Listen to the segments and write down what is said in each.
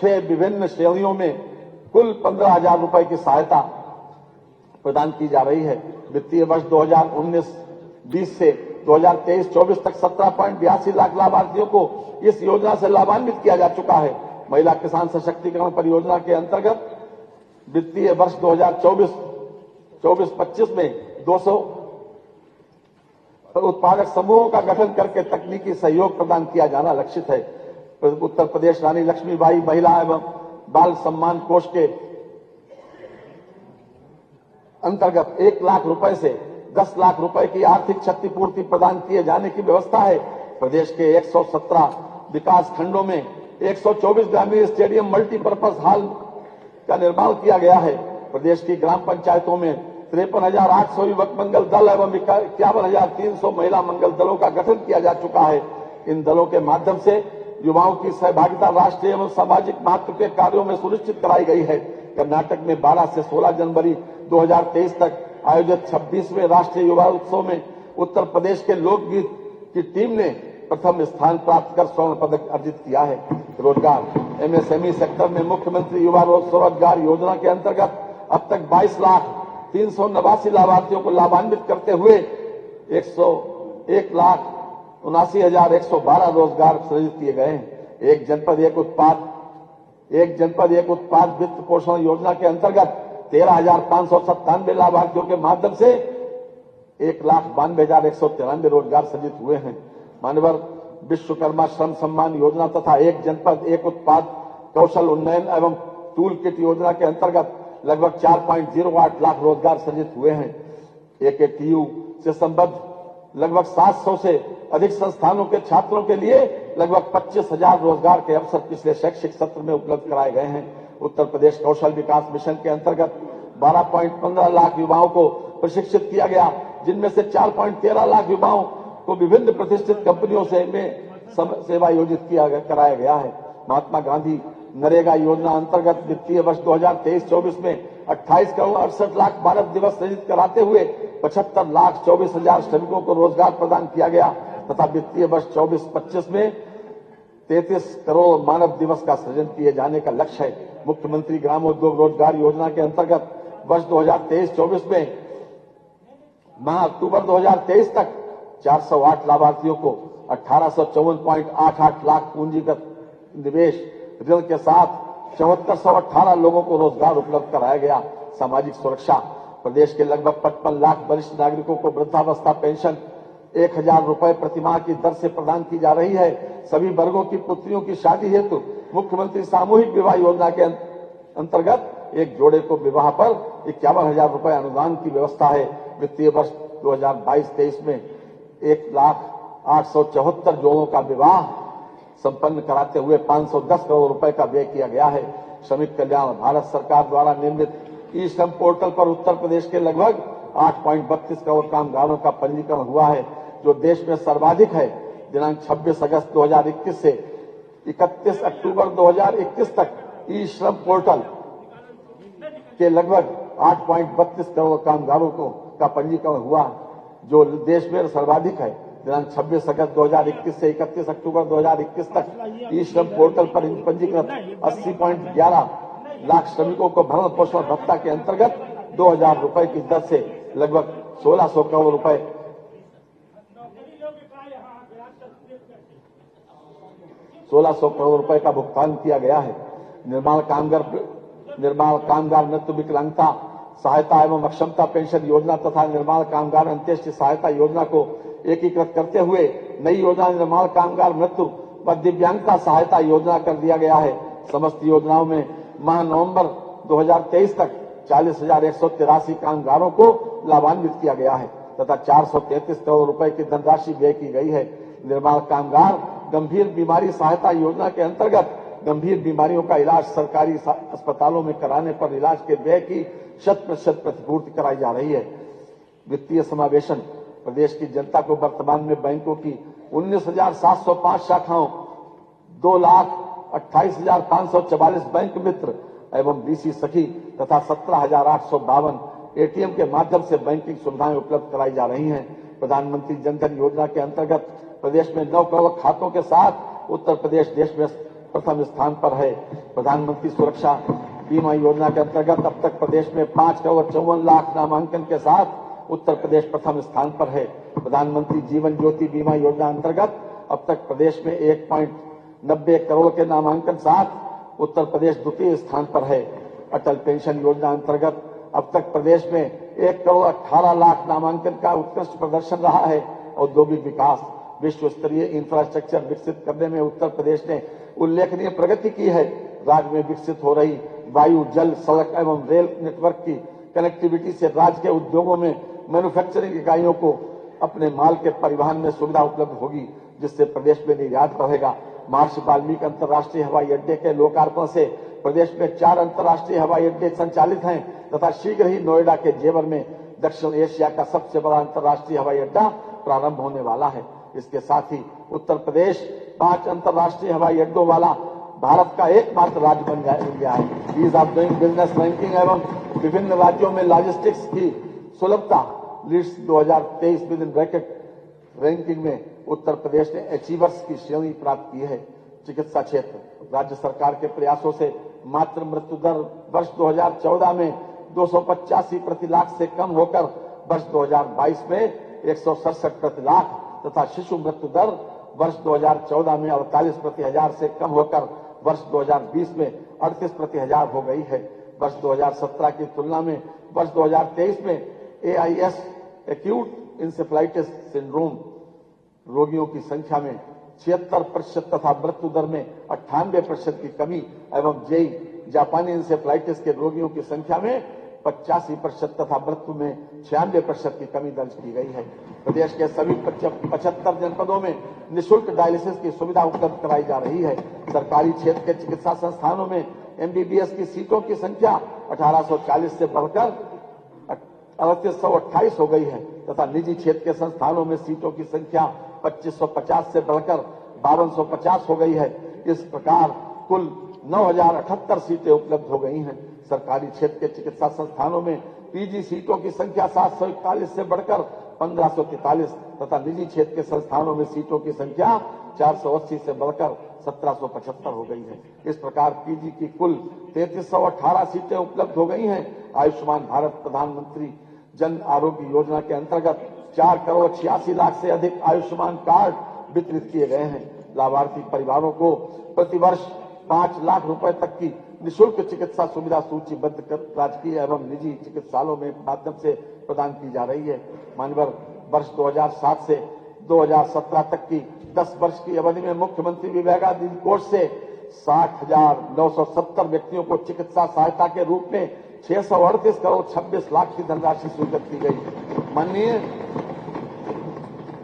6 विभिन्न श्रेणियों में कुल 15,000 रुपए की सहायता प्रदान की जा रही है। वित्तीय वर्ष 2019-20 से 2023-24 तक 17.82 लाख लाभार्थियों को इस योजना से लाभान्वित किया जा चुका है। महिला किसान सशक्तिकरण परियोजना के अंतर्गत वित्तीय वर्ष 2024-25 में 200 उत्पादक समूहों का गठन करके तकनीकी सहयोग प्रदान किया जाना लक्षित है। उत्तर प्रदेश रानी लक्ष्मीबाई महिला एवं बाल सम्मान कोष के अंतर्गत 1 लाख रुपए से 10 लाख रुपए की आर्थिक क्षतिपूर्ति प्रदान किए जाने की व्यवस्था है। प्रदेश के 117 विकास खंडों में 124 ग्रामीण स्टेडियम मल्टीपर्पज हॉल का निर्माण किया गया है। प्रदेश की ग्राम पंचायतों में 53,800 युवक मंगल दल एवं 51,300 महिला मंगल दलों का गठन किया जा चुका है। इन दलों के माध्यम से युवाओं की सहभागिता राष्ट्रीय एवं सामाजिक महत्व के कार्यों में सुनिश्चित कराई गई है। कर्नाटक में 12 से 16 जनवरी 2023 तक आयोजित 26वें राष्ट्रीय युवा उत्सव में उत्तर प्रदेश के लोकगीत की टीम ने प्रथम स्थान प्राप्त कर स्वर्ण पदक अर्जित किया है। रोजगार एमएसएमई सेक्टर में मुख्यमंत्री युवा स्वरोजगार योजना के अंतर्गत अब तक 22,389 लाभार्थियों को लाभान्वित करते हुए 1,79,112 रोजगार सृजित किए गए हैं। एक जनपद एक उत्पाद वित्त पोषण योजना के अंतर्गत 13,597 लाभार्थियों के माध्यम से 1,92,193 रोजगार सृजित हुए हैं। मान्यवर विश्वकर्मा श्रम सम्मान योजना तथा एक जनपद एक उत्पाद कौशल उन्नयन एवं टूल किट योजना के अंतर्गत लगभग 4.08 लाख रोजगार सृजित हुए हैं। AKTU से संबद्ध लगभग 700 से अधिक संस्थानों के छात्रों के लिए लगभग 25,000 रोजगार के अवसर पिछले शैक्षिक सत्र में उपलब्ध कराए गए हैं। उत्तर प्रदेश कौशल विकास मिशन के अंतर्गत 12.15 लाख युवाओं को प्रशिक्षित किया गया, जिनमें से 4.13 लाख युवाओं को विभिन्न प्रतिष्ठित कंपनियों से सेवा आयोजित कराया गया है। महात्मा गांधी नरेगा योजना अंतर्गत वित्तीय वर्ष 2023-24 में 28 करोड़ 68 लाख मानव दिवस सृजित कराते हुए 75,24,000 श्रमिकों को रोजगार प्रदान किया गया तथा वित्तीय वर्ष 24-25 में 33 करोड़ मानव दिवस का सृजन किए जाने का लक्ष्य है। मुख्यमंत्री ग्रामोद्योग रोजगार योजना के अंतर्गत वर्ष 2023-24 में माह अक्टूबर 2023 तक 408 लाभार्थियों को 1854.88 लाख पूंजीगत निवेश ऋण के साथ 7418 लोगों को रोजगार उपलब्ध कराया गया। सामाजिक सुरक्षा प्रदेश के लगभग 55 लाख वरिष्ठ नागरिकों को वृद्धावस्था पेंशन 1,000 रुपए प्रतिमाह की दर से प्रदान की जा रही है। सभी वर्गों की पुत्रियों की शादी हेतु मुख्यमंत्री सामूहिक विवाह योजना के अंतर्गत एक जोड़े को विवाह पर 51,000 रुपए अनुदान की व्यवस्था है। वित्तीय वर्ष 2022-23 में 1,08,74 जोड़ों का विवाह संपन्न कराते हुए 510 करोड़ रुपए का व्यय किया गया है। श्रमिक कल्याण भारत सरकार द्वारा निर्मित ई श्रम पोर्टल पर उत्तर प्रदेश के लगभग 8.32 करोड़ कामगारों का पंजीकरण हुआ है, जो देश में सर्वाधिक है। दिनांक 26 अगस्त 2021 से 31 अक्टूबर 2021 तक ई श्रम पोर्टल के लगभग 8.32 करोड़ कामगारों का पंजीकरण हुआ, जो देश में सर्वाधिक है। दिनांक 26 अगस्त 2021 से 31 अक्टूबर 2021 तक ई श्रम पोर्टल पर पंजीकृत 80.11 लाख श्रमिकों को भरण पोषण भत्ता के अंतर्गत 2,000 रुपए की दर से लगभग 1,600 करोड़ रुपए 1,600 करोड़ रुपए का भुगतान किया गया है। निर्माण कामगार मृत्यु विकलांगता सहायता एवं अक्षमता पेंशन योजना तथा निर्माण कामगार अंत्येष्टि सहायता योजना को एकीकृत करते हुए नई योजना निर्माण कामगार मृत्यु व दिव्यांगता सहायता योजना कर दिया गया है। समस्त योजनाओं में माह नवंबर 2023 तक 40,183 कामगारों को लाभान्वित किया गया है तथा 433 करोड़ रुपए की धनराशि व्यय की गई है। निर्माण कामगार गंभीर बीमारी सहायता योजना के अंतर्गत गंभीर बीमारियों का इलाज सरकारी अस्पतालों में कराने पर इलाज के व्यय की 100% प्रतिपूर्ति कराई जा रही है। वित्तीय समावेशन प्रदेश की जनता को वर्तमान में बैंकों की 19,705 शाखाओं, 2,28,544 बैंक मित्र एवं BC सखी तथा 17,852 ATM के माध्यम से बैंकिंग सुविधाएं उपलब्ध कराई जा रही हैं। प्रधानमंत्री जनधन योजना के अंतर्गत प्रदेश में 9 करोड़ खातों के साथ उत्तर प्रदेश देश में प्रथम स्थान पर है। प्रधानमंत्री सुरक्षा बीमा योजना के अंतर्गत अब तक प्रदेश में 5,54,00,000 नामांकन के साथ उत्तर प्रदेश प्रथम स्थान पर है। प्रधानमंत्री जीवन ज्योति बीमा योजना अंतर्गत अब तक प्रदेश में 1.90 करोड़ के नामांकन साथ उत्तर प्रदेश द्वितीय स्थान पर है। अटल पेंशन योजना अंतर्गत अब तक प्रदेश में 1,18,00,000 नामांकन का उत्कृष्ट प्रदर्शन रहा है। औद्योगिक विकास, विश्व स्तरीय इंफ्रास्ट्रक्चर विकसित करने में उत्तर प्रदेश ने उल्लेखनीय प्रगति की है। राज्य में विकसित हो रही वायु, जल, सड़क एवं रेल नेटवर्क की कनेक्टिविटी से राज्य के उद्योगों में मैन्युफैक्चरिंग इकाइयों को अपने माल के परिवहन में सुविधा उपलब्ध होगी, जिससे प्रदेश में निर्यात बढ़ेगा। महर्षि वाल्मीकि अंतर्राष्ट्रीय हवाई अड्डे के लोकार्पण से प्रदेश में 4 अंतर्राष्ट्रीय हवाई अड्डे संचालित हैं तथा शीघ्र ही नोएडा के जेवर में दक्षिण एशिया का सबसे बड़ा अंतर्राष्ट्रीय हवाई अड्डा प्रारंभ होने वाला है। इसके साथ ही उत्तर प्रदेश 5 अंतर्राष्ट्रीय हवाई अड्डों वाला भारत का एकमात्र राज्य बन गया है। Ease of doing business ranking एवं विभिन्न राज्यों में लॉजिस्टिक्स की सुलभता LEADS 2023 within bracket ranking में उत्तर प्रदेश ने अचीवर्स की श्रेणी प्राप्त की है। चिकित्सा क्षेत्र, राज्य सरकार के प्रयासों से मातृ मृत्यु दर वर्ष 2014 में 285 प्रति लाख से कम होकर वर्ष 2022 में 167 प्रति लाख तथा शिशु मृत्यु दर वर्ष 2014 में 48 प्रति हजार से कम होकर वर्ष 2020 में 38 प्रति हजार हो गई है। वर्ष 2017 की तुलना में वर्ष 2023 में AIS एक्यूट इंसेफ्लाइटिस सिंड्रोम रोगियों की संख्या में 76% तथा मृत्यु दर में 98% की कमी एवं जेई जापानी इंसेफ्लाइटिस के रोगियों की संख्या में 85% तथा मृत्यु में 96% की कमी दर्ज की गई है। प्रदेश के सभी 75 जनपदों में निःशुल्क डायलिसिस की सुविधा उपलब्ध कराई जा रही है। सरकारी क्षेत्र के चिकित्सा संस्थानों में MBBS की सीटों की संख्या 1840 से बढ़कर 3828 हो गई है तथा निजी क्षेत्र के संस्थानों में सीटों की संख्या 2550 से बढ़कर 5250 हो गई है। इस प्रकार कुल 9078 सीटें उपलब्ध हो गई हैं। सरकारी क्षेत्र के चिकित्सा संस्थानों में PG सीटों की संख्या 741 से बढ़कर 1543 तथा निजी क्षेत्र के संस्थानों में सीटों की संख्या 480 से बढ़कर 1775 हो गई है। इस प्रकार PG की कुल 3318 सीटें उपलब्ध हो गई हैं। आयुष्मान भारत प्रधानमंत्री जन आरोग्य योजना के अंतर्गत 4,86,00,000 से अधिक आयुष्मान कार्ड वितरित किए गए हैं। लाभार्थी परिवारों को प्रतिवर्ष 5 लाख रुपए तक की निःशुल्क चिकित्सा सुविधा सूचीबद्ध कर राजकीय एवं निजी चिकित्सालयों में माध्यम से प्रदान की जा रही है। मानवर वर्ष 2007 से 2017 तक की 10 वर्ष की अवधि में मुख्यमंत्री विवेकाधीन कोष से 60,970 व्यक्तियों को चिकित्सा सहायता के रूप में 638 करोड़ 26 लाख की धनराशि स्वीकृत की गई। माननीय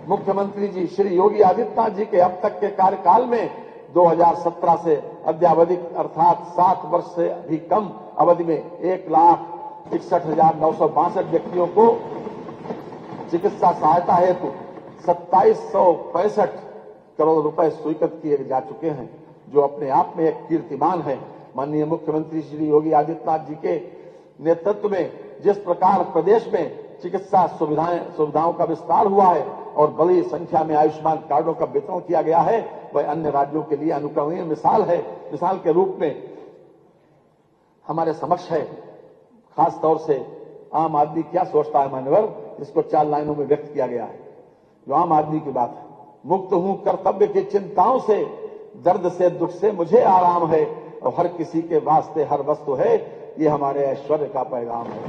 मुख्यमंत्री जी श्री योगी आदित्यनाथ जी के अब तक के कार्यकाल में 2017 से अद्यावधिक अर्थात 7 वर्ष से भी कम अवधि में 1,61,962 व्यक्तियों को चिकित्सा सहायता हेतु 2765 करोड़ रुपए स्वीकृत किए जा चुके हैं, जो अपने आप में एक कीर्तिमान है। माननीय मुख्यमंत्री श्री योगी आदित्यनाथ जी के नेतृत्व में जिस प्रकार प्रदेश में चिकित्सा सुविधाओं का विस्तार हुआ है और बड़ी संख्या में आयुष्मान कार्डों का वितरण किया गया है, वह अन्य राज्यों के लिए अनुकरणीय मिसाल है। मिसाल के रूप में हमारे समक्ष है। खास तौर से आम आदमी क्या सोचता है मान्यवर, इसको 4 लाइनों में व्यक्त किया गया है। जो आम आदमी की बात है, मुक्त हूं कर्तव्य की चिंताओं से, दर्द से दुख से मुझे आराम है, और हर किसी के वास्ते हर वस्तु है, ये हमारे ऐश्वर्य का पैगाम है।